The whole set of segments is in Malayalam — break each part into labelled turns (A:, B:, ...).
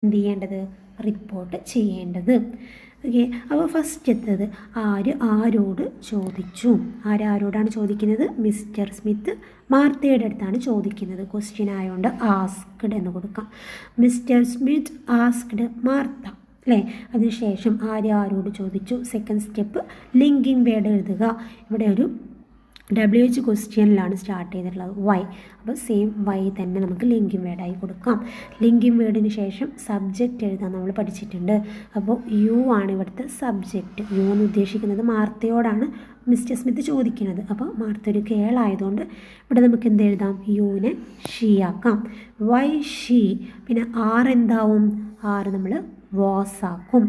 A: എന്ത് ചെയ്യേണ്ടത്? റിപ്പോർട്ട് ചെയ്യേണ്ടത്. ഓക്കെ, അപ്പോൾ ഫസ്റ്റത്തത് ആരോട് ചോദിച്ചു? ആരോടാണ് ചോദിക്കുന്നത്? മിസ്റ്റർ സ്മിത്ത് മാർത്തയുടെ അടുത്താണ് ചോദിക്കുന്നത്. ക്വസ്റ്റ്യൻ ആയതുകൊണ്ട് ആസ്ക്ഡ് എന്ന് കൊടുക്കാം. മിസ്റ്റർ സ്മിത്ത് ആസ്ക്ഡ് മാർത്ത അല്ലേ? അതിനുശേഷം ആരോട് ചോദിച്ചു? സെക്കൻഡ് സ്റ്റെപ്പ് ലിങ്കിങ് വേർഡ് എഴുതുക. ഇവിടെ ഒരു WH ക്വസ്റ്റ്യനിലാണ് സ്റ്റാർട്ട് ചെയ്തിട്ടുള്ളത്, വൈ. അപ്പോൾ സെയിം വൈ തന്നെ നമുക്ക് ലിങ്കിങ് വേർഡായി കൊടുക്കാം. ലിങ്കിങ് വേർഡിന് ശേഷം സബ്ജക്റ്റ് എഴുതാൻ നമ്മൾ പഠിച്ചിട്ടുണ്ട്. അപ്പോൾ യു ആണ് ഇവിടുത്തെ സബ്ജക്റ്റ്. യു എന്ന് ഉദ്ദേശിക്കുന്നത് മാർത്തയോടാണ് മിസ്റ്റർ സ്മിത്ത് ചോദിക്കുന്നത്. അപ്പോൾ മാർത്ത ഒരു കേളായതുകൊണ്ട് ഇവിടെ നമുക്ക് എന്ത് എഴുതാം? യുവിനെ ഷീ ആക്കാം. Why she. പിന്നെ എന്താവും? നമ്മൾ വാസ് ആക്കും.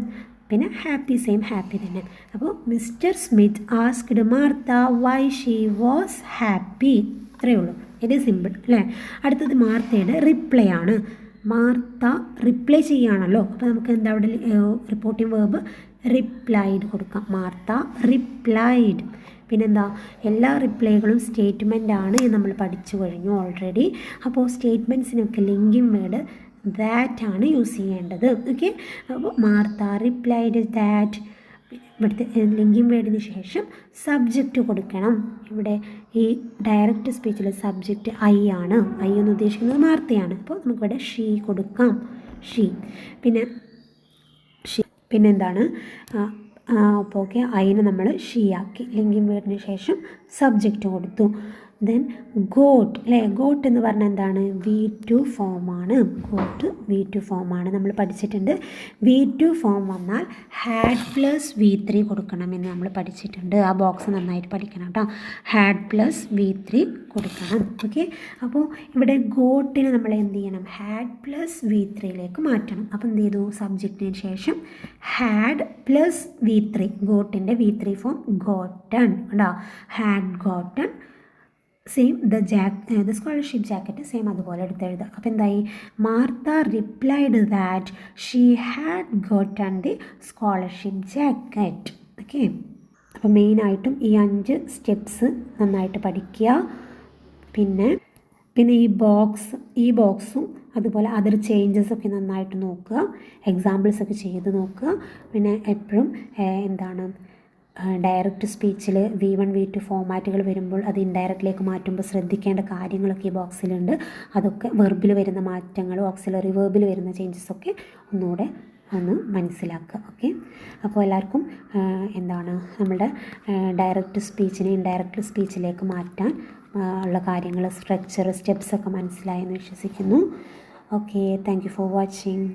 A: പിന്നെ ഹാപ്പി, സെയിം ഹാപ്പി തന്നെ. അപ്പോൾ mister Smith asked Martha why she was happy. ഇത്രയേ ഉള്ളൂ. ഇത് സിമ്പിൾ അല്ലേ? അടുത്തത് മാർത്തയുടെ റിപ്ലൈ ആണ്. മാർത്ത റിപ്ലൈ ചെയ്യുകയാണല്ലോ. അപ്പോൾ നമുക്ക് എന്താ അവിടെ റിപ്പോർട്ടിംഗ് വേർബ് റിപ്ലൈഡ് കൊടുക്കാം. Martha replied. പിന്നെന്താ? എല്ലാ റിപ്ലൈകളും സ്റ്റേറ്റ്മെൻ്റ് ആണ് എന്ന് നമ്മൾ പഠിച്ചു കഴിഞ്ഞു ഓൾറെഡി. അപ്പോൾ സ്റ്റേറ്റ്മെൻറ്റ്സിനൊക്കെ ലിങ്കിങ് വേർഡ് ദാറ്റ് ആണ് യൂസ് ചെയ്യേണ്ടത്. ഓക്കെ, അപ്പോൾ മാർത്ത റിപ്ലൈഡ് ദാറ്റ്. ഇവിടുത്തെ ലിങ്കിങ് വേർഡിന് ശേഷം സബ്ജക്റ്റ് കൊടുക്കണം. ഇവിടെ ഈ ഡയറക്റ്റ് സ്പീച്ചിൽ സബ്ജക്റ്റ് ഐ ആണ്. ഐ എന്ന് ഉദ്ദേശിക്കുന്നത് മാർത്തയാണ്. അപ്പോൾ നമുക്കിവിടെ ഷീ കൊടുക്കാം. ഷീ. പിന്നെന്താണ്? അപ്പോൾ ഓക്കെ, ഐനെ നമ്മൾ ഷീ ആക്കി. ലിങ്കിങ് വേർഡിന് ശേഷം സബ്ജക്റ്റ് കൊടുത്തു. ദെൻ ഗോട്ട് അല്ലേ? ഗോട്ട് എന്ന് പറഞ്ഞാൽ എന്താണ്? V2 ഫോമാണ്. ഗോട്ട് V2 ഫോമാണ് നമ്മൾ പഠിച്ചിട്ടുണ്ട്. V2 ഫോം വന്നാൽ ഹാഡ് പ്ലസ് V3 കൊടുക്കണമെന്ന് നമ്മൾ പഠിച്ചിട്ടുണ്ട്. ആ ബോക്സ് നന്നായിട്ട് പഠിക്കണം കേട്ടോ. ഹാഡ് പ്ലസ് V3 കൊടുക്കണം. ഓക്കെ, അപ്പോൾ ഇവിടെ ഗോട്ടിന് നമ്മൾ എന്ത് ചെയ്യണം? ഹാഡ് പ്ലസ് V3യിലേക്ക് മാറ്റണം. അപ്പോൾ എന്ത് ചെയ്തു? സബ്ജക്റ്റിന് ശേഷം ഹാഡ് പ്ലസ് V3. ഗോട്ടിൻ്റെ V3 ഫോം ഗോട്ടൺ കേട്ടോ. Had gotten. Same the scholarship jacket same അതുപോലെ എടുത്തെഴുതുക. അപ്പോൾ എന്തായി? Martha replied that she had gotten the scholarship jacket. Okay, അപ്പോൾ മെയിനായിട്ടും ഈ 5 സ്റ്റെപ്സ് നന്നായിട്ട് പഠിക്കുക. പിന്നെ ഈ ബോക്സും അതുപോലെ അതർ ചേഞ്ചസ് ഒക്കെ നന്നായിട്ട് നോക്കുക. എക്സാമ്പിൾസൊക്കെ ചെയ്ത് നോക്കുക. പിന്നെ എപ്പോഴും ഡയറക്റ്റ് സ്പീച്ചിൽ V1 V2 ഫോമാറ്റുകൾ വരുമ്പോൾ അത് ഇൻഡയറക്റ്റിലേക്ക് മാറ്റുമ്പോൾ ശ്രദ്ധിക്കേണ്ട കാര്യങ്ങളൊക്കെ ഈ ബോക്സിലുണ്ട്. അതൊക്കെ വെർബിൽ വരുന്ന മാറ്റങ്ങളും ഓക്സിലറി വെർബിൽ വരുന്ന ചേഞ്ചസൊക്കെ ഒന്നുകൂടെ ഒന്ന് മനസ്സിലാക്കുക. ഓക്കെ, അപ്പോൾ എല്ലാവർക്കും നമ്മുടെ ഡയറക്റ്റ് സ്പീച്ചിനെ ഇൻഡയറക്റ്റ് സ്പീച്ചിലേക്ക് മാറ്റാൻ ഉള്ള കാര്യങ്ങൾ, സ്ട്രക്ചർ, സ്റ്റെപ്സൊക്കെ മനസ്സിലായെന്ന് വിശ്വസിക്കുന്നു. Okay, thank you for watching.